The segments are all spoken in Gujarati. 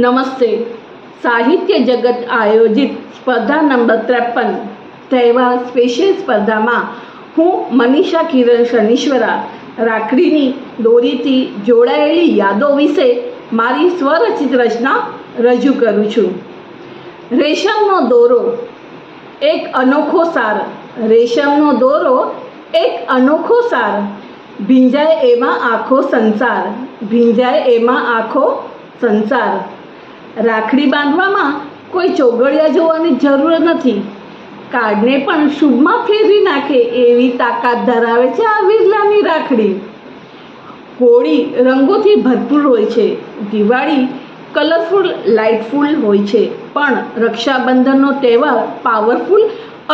નમસ્તે. સાહિત્ય જગત આયોજિત સ્પર્ધા નંબર 53 તહેવાર સ્પેશિયલ સ્પર્ધામાં હું મનીષા કિરણ શનીશ્વરા રાખડીની દોરીથી જોડાયેલી યાદો વિશે મારી સ્વરચિત રચના રજૂ કરું છું. રેશમનો દોરો એક અનોખો સાર, રેશમનો દોરો એક અનોખો સાર, ભીંજાય એમાં આખો સંસાર, ભીંજાય એમાં આખો સંસાર. રાખડી બાંધવામાં કોઈ ચોગડિયા જોવાની જરૂર નથી. કાર્ડને પણ શુભમાં ફેરવી નાખે એવી તાકાત ધરાવે છે આ વિરલાની રાખડી. હોળી રંગોથી ભરપૂર હોય છે, દિવાળી કલરફુલ લાઇટફુલ હોય છે, પણ રક્ષાબંધનનો તહેવાર પાવરફુલ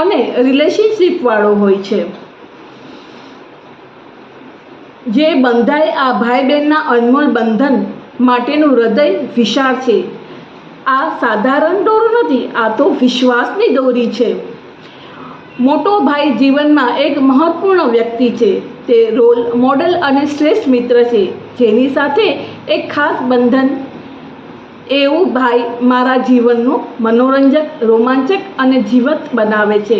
અને રિલેશનશિપવાળો હોય છે. જે બંધાય આ ભાઈ બહેનના અનમોલ બંધન માટેનું હૃદય વિશાળ છે. આ સાધારણ દોરો નથી, આ તો વિશ્વાસની દોરી છે. મોટો ભાઈ જીવનમાં એક મહત્વપૂર્ણ વ્યક્તિ છે. તે રોલ મોડલ અને શ્રેષ્ઠ મિત્ર છે, જેની સાથે એક ખાસ બંધન. એવું ભાઈ મારા જીવનનું મનોરંજક, રોમાંચક અને જીવંત બનાવે છે.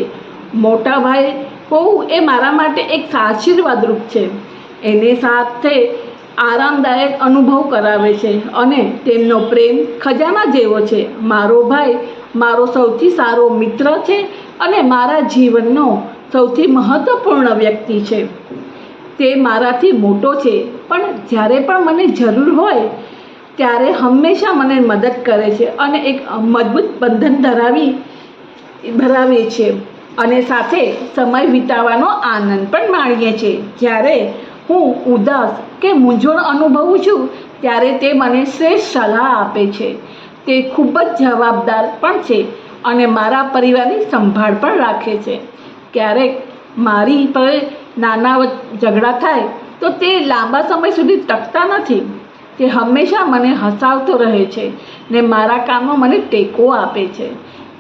મોટા ભાઈ હોવું એ મારા માટે એક આશીર્વાદરૂપ છે. એની સાથે આરામદાયક અનુભવ કરાવે છે અને તેમનો પ્રેમ ખજાના જેવો છે. મારો ભાઈ મારો સૌથી સારો મિત્ર છે અને મારા જીવનનો સૌથી મહત્વપૂર્ણ વ્યક્તિ છે. તે મારાથી મોટો છે, પણ જ્યારે પણ મને જરૂર હોય ત્યારે હંમેશા મને મદદ કરે છે અને એક મજબૂત બંધન ધરાવીએ છીએ અને સાથે સમય વિતાવવાનો આનંદ પણ માણીએ છીએ. જ્યારે હું ઉદાસ કે મૂંઝવણ અનુભવું છું ત્યારે તે મને શ્રેષ્ઠ સલાહ આપે છે. તે ખૂબ જ જવાબદાર પણ છે અને મારા પરિવારની સંભાળ પણ રાખે છે. ક્યારેક મારી પર નાના ઝઘડા થાય તો તે લાંબા સમય સુધી ટકતા નથી. તે હંમેશા મને હસાવતો રહે છે ને મારા કામમાં મને ટેકો આપે છે.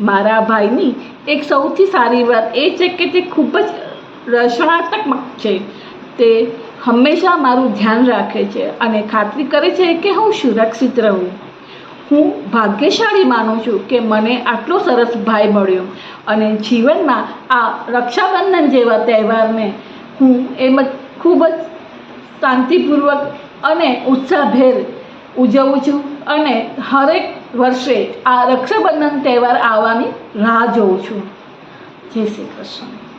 મારા ભાઈની એક સૌથી સારી વાત એ છે કે તે ખૂબ જ રક્ષણાત્મક છે. તે હંમેશા મારું ધ્યાન રાખે છે અને ખાતરી કરે છે કે હું સુરક્ષિત રહું. હું ભાગ્યશાળી માનું છું કે મને આટલો સરસ ભાઈ મળ્યો અને જીવનમાં આ રક્ષાબંધન જેવા તહેવારને હું ખૂબ જ શાંતિપૂર્વક અને ઉત્સાહભેર ઉજવું છું અને હરેક વર્ષે આ રક્ષાબંધન તહેવાર આવવાની રાહ જોઉં છું. જય શ્રી કૃષ્ણ.